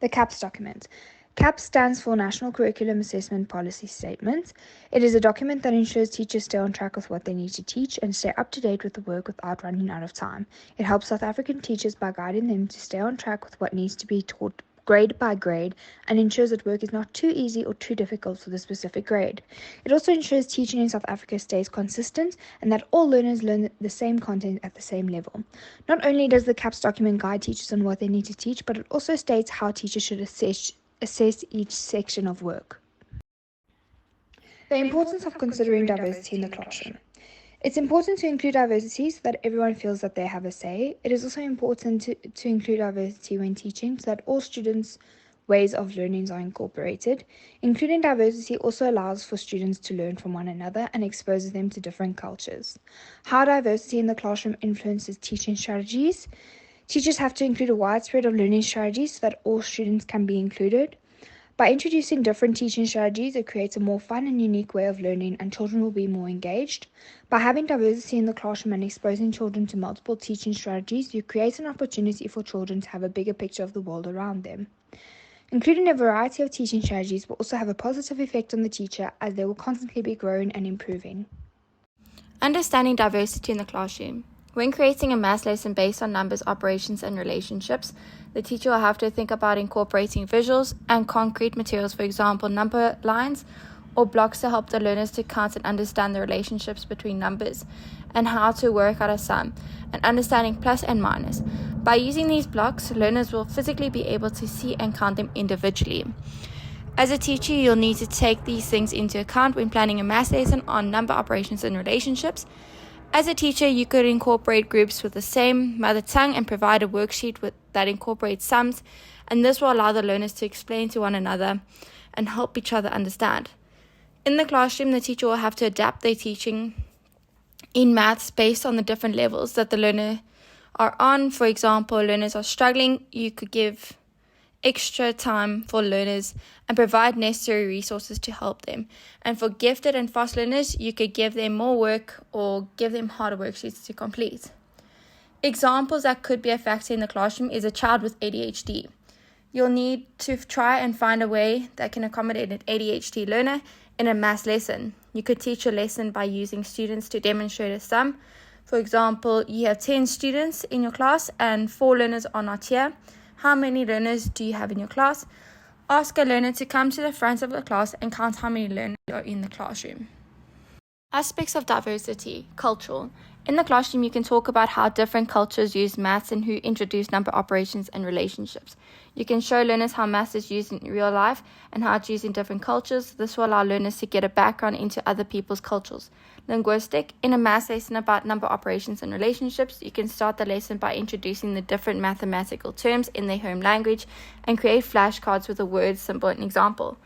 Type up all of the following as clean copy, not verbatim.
The CAPS document. CAPS stands for National Curriculum Assessment Policy Statement. It is a document that ensures teachers stay on track with what they need to teach and stay up to date with the work without running out of time. It helps South African teachers by guiding them to stay on track with what needs to be taught grade by grade, and ensures that work is not too easy or too difficult for the specific grade. It also ensures teaching in South Africa stays consistent and that all learners learn the same content at the same level. Not only does the CAPS document guide teachers on what they need to teach, but it also states how teachers should assess each section of work. The importance of considering diversity in the classroom. It's important to include diversity so that everyone feels that they have a say. It is also important to include diversity when teaching so that all students' ways of learning are incorporated. Including diversity also allows for students to learn from one another and exposes them to different cultures. How diversity in the classroom influences teaching strategies. Teachers have to include a wide spread of learning strategies so that all students can be included. By introducing different teaching strategies, it creates a more fun and unique way of learning, and children will be more engaged. By having diversity in the classroom and exposing children to multiple teaching strategies, you create an opportunity for children to have a bigger picture of the world around them. Including a variety of teaching strategies will also have a positive effect on the teacher, as they will constantly be growing and improving. Understanding diversity in the classroom. When creating a maths lesson based on numbers, operations, and relationships, the teacher will have to think about incorporating visuals and concrete materials, for example, number lines or blocks to help the learners to count and understand the relationships between numbers and how to work out a sum and understanding plus and minus. By using these blocks, learners will physically be able to see and count them individually. As a teacher, you'll need to take these things into account when planning a maths lesson on number, operations, and relationships. As a teacher, you could incorporate groups with the same mother tongue and provide a worksheet that incorporates sums, and this will allow the learners to explain to one another and help each other understand. In the classroom, the teacher will have to adapt their teaching in maths based on the different levels that the learner are on. For example, learners are struggling, you could give extra time for learners and provide necessary resources to help them. And for gifted and fast learners, you could give them more work or give them harder worksheets to complete. Examples that could be a factor in the classroom is a child with ADHD. You'll need to try and find a way that can accommodate an ADHD learner in a maths lesson. You could teach a lesson by using students to demonstrate a sum. For example, you have 10 students in your class and 4 learners are not here. How many learners do you have in your class? Ask a learner to come to the front of the class and count how many learners are in the classroom. Aspects of diversity, cultural. In the classroom, you can talk about how different cultures use maths and who introduce number operations and relationships. You can show learners how maths is used in real life and how it's used in different cultures. This will allow learners to get a background into other people's cultures. Linguistic. In a maths lesson about number operations and relationships, you can start the lesson by introducing the different mathematical terms in their home language and create flashcards with a word, symbol, and example.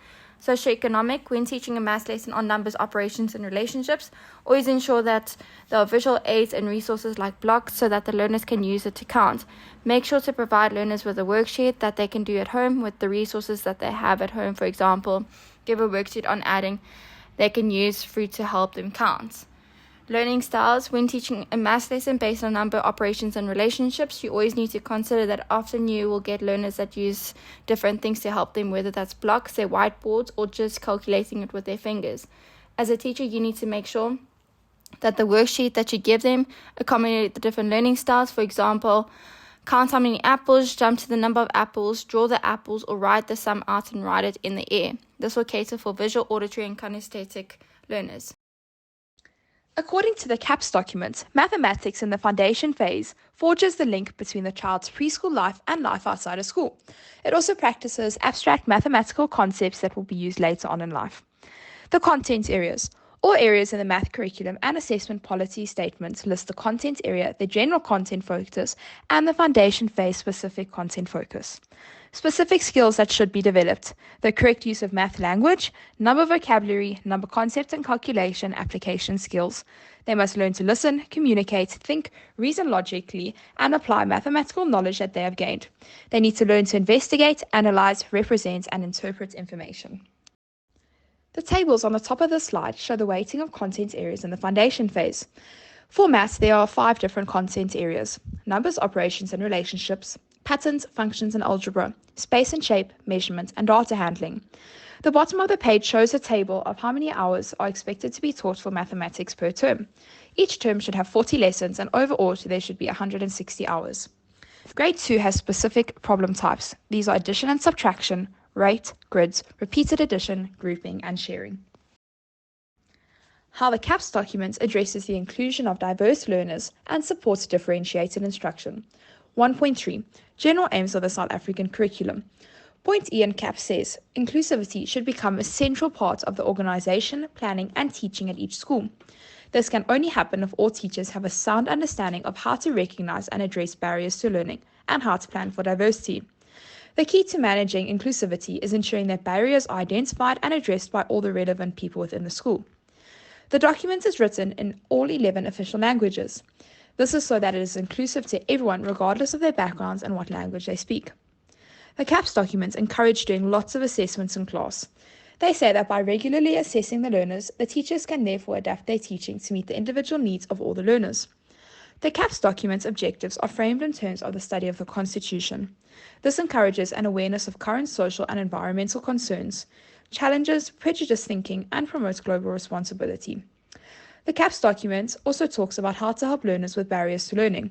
Socioeconomic. When teaching a maths lesson on numbers, operations, and relationships, always ensure that there are visual aids and resources like blocks so that the learners can use it to count. Make sure to provide learners with a worksheet that they can do at home with the resources that they have at home. For example, give a worksheet on adding they can use fruit to help them count. Learning styles. When teaching a maths lesson based on number, operations, and relationships, you always need to consider that often you will get learners that use different things to help them, whether that's blocks, their whiteboards, or just calculating it with their fingers. As a teacher, you need to make sure that the worksheet that you give them accommodate the different learning styles. For example, count how many apples, jump to the number of apples, draw the apples, or write the sum out and write it in the air. This will cater for visual, auditory, and kinesthetic learners. According to the CAPS document, mathematics in the foundation phase forges the link between the child's preschool life and life outside of school. It also practices abstract mathematical concepts that will be used later on in life. The content areas. All areas in the math curriculum and assessment policy statements list the content area, the general content focus, and the foundation phase specific content focus. Specific skills that should be developed: the correct use of math language, number vocabulary, number concept and calculation application skills. They must learn to listen, communicate, think, reason logically, and apply mathematical knowledge that they have gained. They need to learn to investigate, analyze, represent, and interpret information. The tables on the top of the slide show the weighting of content areas in the foundation phase. For maths, there are 5 different content areas: numbers, operations, and relationships, patterns, functions, and algebra, space and shape, measurement, and data handling. The bottom of the page shows a table of how many hours are expected to be taught for mathematics per term. Each term should have 40 lessons, and overall there should be 160 hours. Grade 2 has specific problem types. These are addition and subtraction, rate, grids, repeated addition, grouping, and sharing. How the CAPS document addresses the inclusion of diverse learners and supports differentiated instruction. 1.3 General aims of the South African curriculum. Point E in CAPS says, inclusivity should become a central part of the organization, planning, and teaching at each school. This can only happen if all teachers have a sound understanding of how to recognize and address barriers to learning and how to plan for diversity. The key to managing inclusivity is ensuring that barriers are identified and addressed by all the relevant people within the school. The document is written in all 11 official languages. This is so that it is inclusive to everyone regardless of their backgrounds and what language they speak. The CAPS documents encourage doing lots of assessments in class. They say that by regularly assessing the learners, the teachers can therefore adapt their teaching to meet the individual needs of all the learners. The CAPS document's objectives are framed in terms of the study of the Constitution. This encourages an awareness of current social and environmental concerns, challenges prejudice thinking, and promotes global responsibility. The CAPS document also talks about how to help learners with barriers to learning.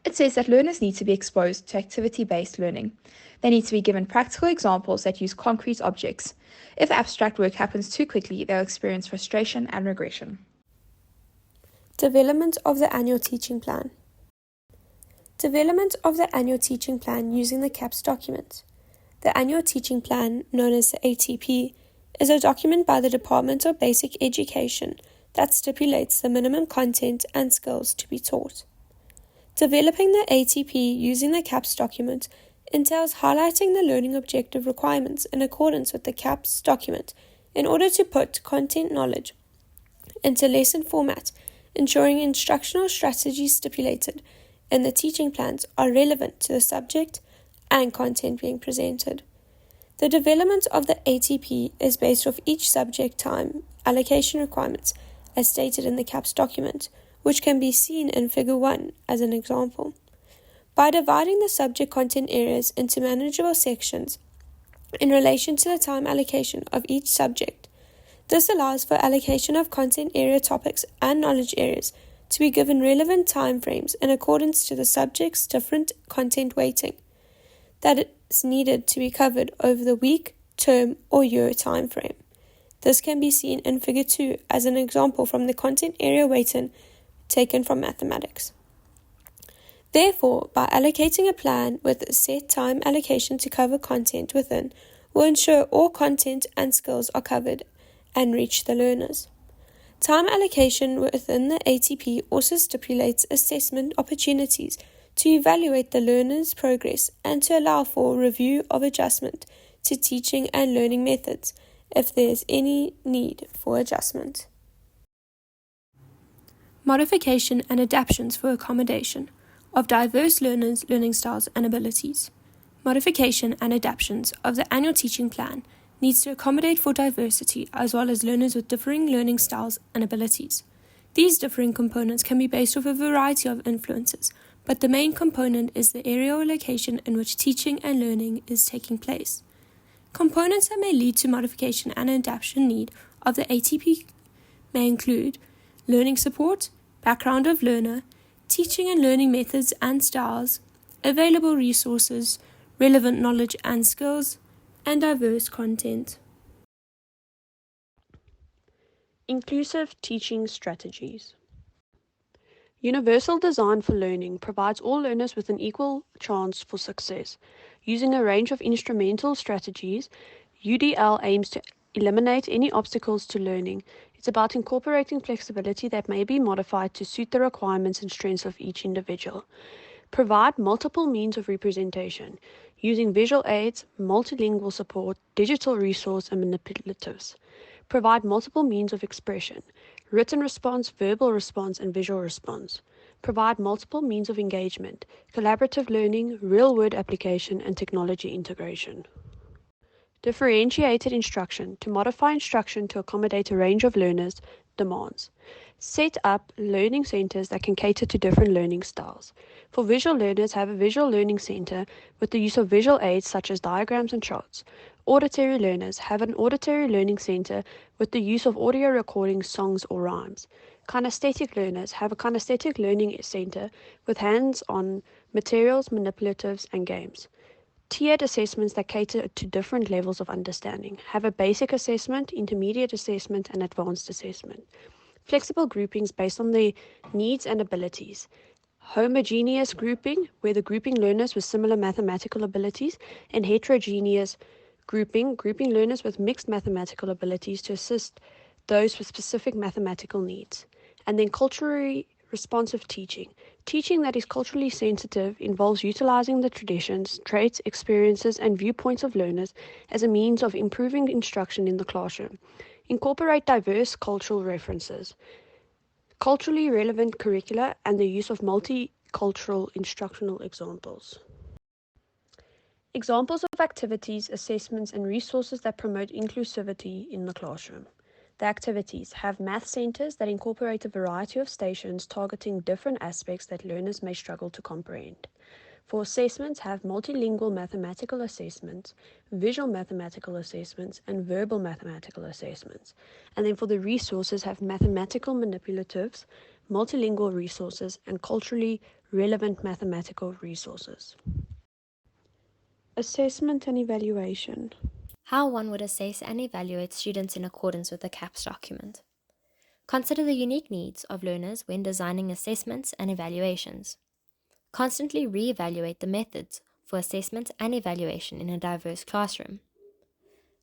It says that learners need to be exposed to activity-based learning. They need to be given practical examples that use concrete objects. If abstract work happens too quickly, they'll experience frustration and regression. Development of the annual teaching plan. Development of the annual teaching plan using the CAPS document. The annual teaching plan, known as the ATP, is a document by the Department of Basic Education that stipulates the minimum content and skills to be taught. Developing the ATP using the CAPS document entails highlighting the learning objective requirements in accordance with the CAPS document in order to put content knowledge into lesson format, ensuring instructional strategies stipulated in the teaching plans are relevant to the subject and content being presented. The development of the ATP is based off each subject time allocation requirements as stated in the CAPS document, which can be seen in Figure 1 as an example. By dividing the subject content areas into manageable sections in relation to the time allocation of each subject, this allows for allocation of content area topics and knowledge areas to be given relevant time frames in accordance to the subject's different content weighting that is needed to be covered over the week, term, or year time frame. This can be seen in Figure 2 as an example from the content area weighting taken from mathematics. Therefore, by allocating a plan with a set time allocation to cover content within will ensure all content and skills are covered and reach the learners. Time allocation within the ATP also stipulates assessment opportunities to evaluate the learner's progress and to allow for review of adjustment to teaching and learning methods if there is any need for adjustment. Modification and adaptations for accommodation of diverse learners' learning styles and abilities. Modification and adaptations of the annual teaching plan needs to accommodate for diversity as well as learners with differing learning styles and abilities. These differing components can be based off a variety of influences, but the main component is the area or location in which teaching and learning is taking place. Components that may lead to modification and adaptation need of the ATP may include learning support, background of learner, teaching and learning methods and styles, available resources, relevant knowledge and skills, and diverse content. Inclusive teaching strategies. Universal design for learning provides all learners with an equal chance for success. Using a range of instrumental strategies, UDL aims to eliminate any obstacles to learning. It's about incorporating flexibility that may be modified to suit the requirements and strengths of each individual. Provide multiple means of representation, using visual aids, multilingual support, digital resource, and manipulatives. Provide multiple means of expression, written response, verbal response, and visual response. Provide multiple means of engagement, collaborative learning, real-world application, and technology integration. Differentiated instruction to modify instruction to accommodate a range of learners' demands. Set up learning centers that can cater to different learning styles. For visual learners, have a visual learning center with the use of visual aids such as diagrams and charts. Auditory learners have an auditory learning center with the use of audio recording songs or rhymes. Kinesthetic learners have a kinesthetic learning center with hands-on materials, manipulatives, and games. Tiered assessments that cater to different levels of understanding have a basic assessment, intermediate assessment, and advanced assessment. Flexible groupings based on their needs and abilities. Homogeneous grouping, where the grouping learners with similar mathematical abilities, and heterogeneous grouping learners with mixed mathematical abilities to assist those with specific mathematical needs. And then culturally responsive teaching. Teaching that is culturally sensitive involves utilizing the traditions, traits, experiences, and viewpoints of learners as a means of improving instruction in the classroom. Incorporate diverse cultural references, culturally relevant curricula, and the use of multicultural instructional examples. Examples of activities, assessments, and resources that promote inclusivity in the classroom. The activities have math centers that incorporate a variety of stations targeting different aspects that learners may struggle to comprehend. For assessments, have multilingual mathematical assessments, visual mathematical assessments, and verbal mathematical assessments. And then for the resources, have mathematical manipulatives, multilingual resources, and culturally relevant mathematical resources. Assessment and evaluation. How one would assess and evaluate students in accordance with the CAPS document. Consider the unique needs of learners when designing assessments and evaluations. Constantly re-evaluate the methods for assessment and evaluation in a diverse classroom.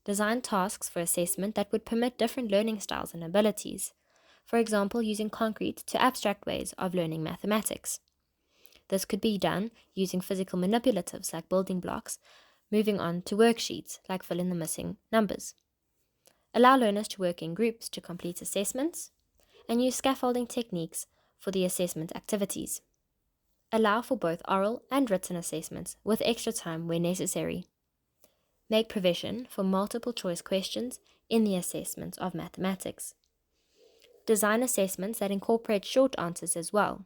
Design tasks for assessment that would permit different learning styles and abilities, for example, using concrete to abstract ways of learning mathematics. This could be done using physical manipulatives like building blocks, moving on to worksheets like fill in the missing numbers. Allow learners to work in groups to complete assessments, and use scaffolding techniques for the assessment activities. Allow for both oral and written assessments with extra time where necessary. Make provision for multiple choice questions in the assessment of mathematics. Design assessments that incorporate short answers as well.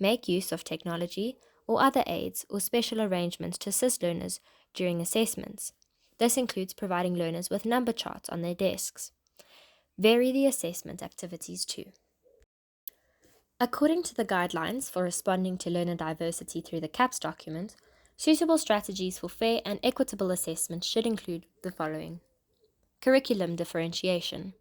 Make use of technology or other aids or special arrangements to assist learners during assessments. This includes providing learners with number charts on their desks. Vary the assessment activities too. According to the guidelines for responding to learner diversity through the CAPS document, suitable strategies for fair and equitable assessment should include the following. Curriculum differentiation.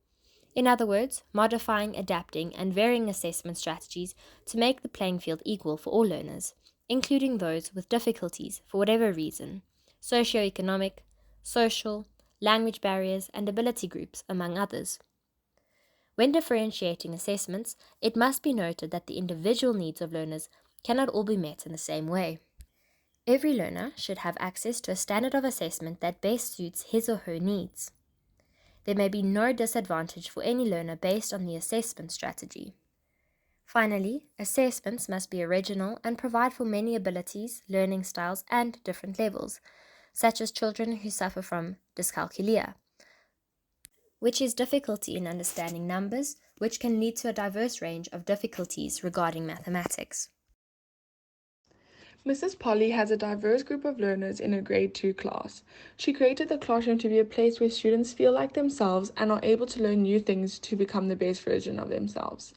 In other words, modifying, adapting, and varying assessment strategies to make the playing field equal for all learners, including those with difficulties for whatever reason, socioeconomic, social, language barriers, and ability groups, among others. When differentiating assessments, it must be noted that the individual needs of learners cannot all be met in the same way. Every learner should have access to a standard of assessment that best suits his or her needs. There may be no disadvantage for any learner based on the assessment strategy. Finally, assessments must be original and provide for many abilities, learning styles, and different levels, such as children who suffer from dyscalculia, which is difficulty in understanding numbers, which can lead to a diverse range of difficulties regarding mathematics. Mrs. Polly has a diverse group of learners in her grade 2 class. She created the classroom to be a place where students feel like themselves and are able to learn new things to become the best version of themselves.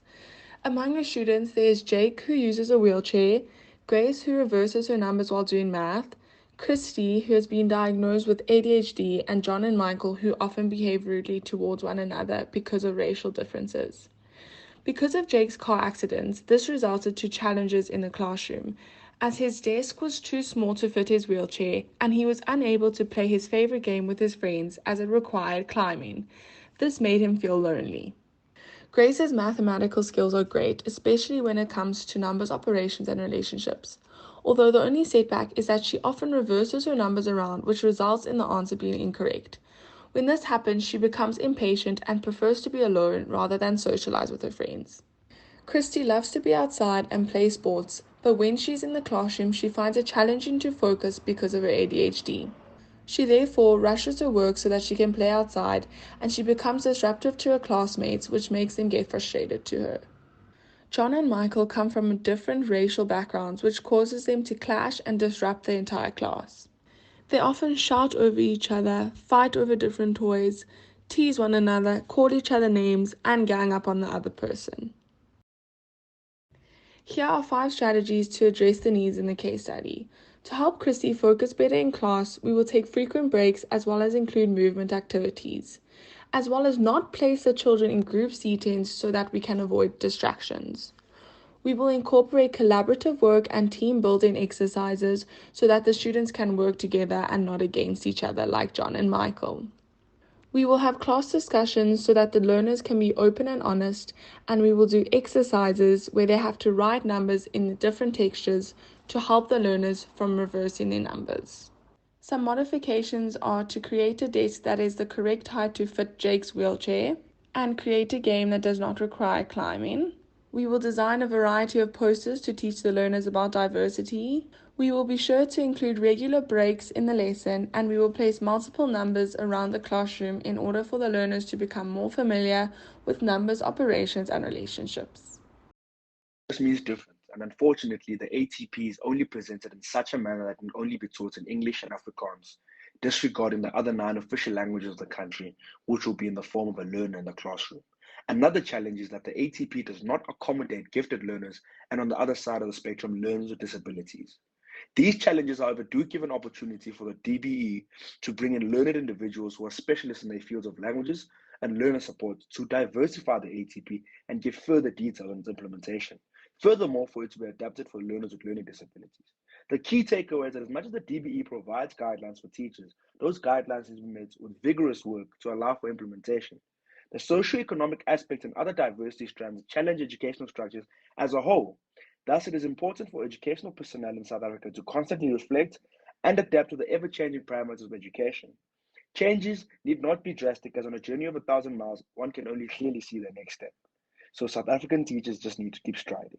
Among her students, there is Jake, who uses a wheelchair, Grace, who reverses her numbers while doing math, Christy, who has been diagnosed with ADHD, and John and Michael, who often behave rudely towards one another because of racial differences. Because of Jake's car accident, this resulted to challenges in the classroom, as his desk was too small to fit his wheelchair, and he was unable to play his favorite game with his friends as it required climbing. This made him feel lonely. Grace's mathematical skills are great, especially when it comes to numbers, operations, and relationships. Although the only setback is that she often reverses her numbers around, which results in the answer being incorrect. When this happens, she becomes impatient and prefers to be alone rather than socialize with her friends. Christy loves to be outside and play sports, but when she's in the classroom, she finds it challenging to focus because of her ADHD. She therefore rushes to work so that she can play outside, and she becomes disruptive to her classmates, which makes them get frustrated to her. John and Michael come from different racial backgrounds, which causes them to clash and disrupt the entire class. They often shout over each other, fight over different toys, tease one another, call each other names, and gang up on the other person. Here are 5 strategies to address the needs in the case study. To help Chrissy focus better in class, we will take frequent breaks as well as include movement activities, as well as not place the children in group seatings so that we can avoid distractions. We will incorporate collaborative work and team building exercises so that the students can work together and not against each other like John and Michael. We will have class discussions so that the learners can be open and honest, and we will do exercises where they have to write numbers in the different textures to help the learners from reversing their numbers. Some modifications are to create a desk that is the correct height to fit Jake's wheelchair, and create a game that does not require climbing. We will design a variety of posters to teach the learners about diversity. We will be sure to include regular breaks in the lesson, and we will place multiple numbers around the classroom in order for the learners to become more familiar with numbers, operations, and relationships. This means different, and unfortunately, the ATP is only presented in such a manner that can only be taught in English and Afrikaans, disregarding the other 9 official languages of the country, which will be in the form of a learner in the classroom. Another challenge is that the ATP does not accommodate gifted learners and, on the other side of the spectrum, learners with disabilities. These challenges, however, do give an opportunity for the DBE to bring in learned individuals who are specialists in their fields of languages and learner support to diversify the ATP and give further detail on its implementation. Furthermore, for it to be adapted for learners with learning disabilities. The key takeaway is that as much as the DBE provides guidelines for teachers, those guidelines have been made with vigorous work to allow for implementation. The socioeconomic aspects and other diversity strands challenge educational structures as a whole. Thus, it is important for educational personnel in South Africa to constantly reflect and adapt to the ever-changing parameters of education. Changes need not be drastic, as on a journey of 1,000 miles, one can only clearly see the next step. So South African teachers just need to keep striding.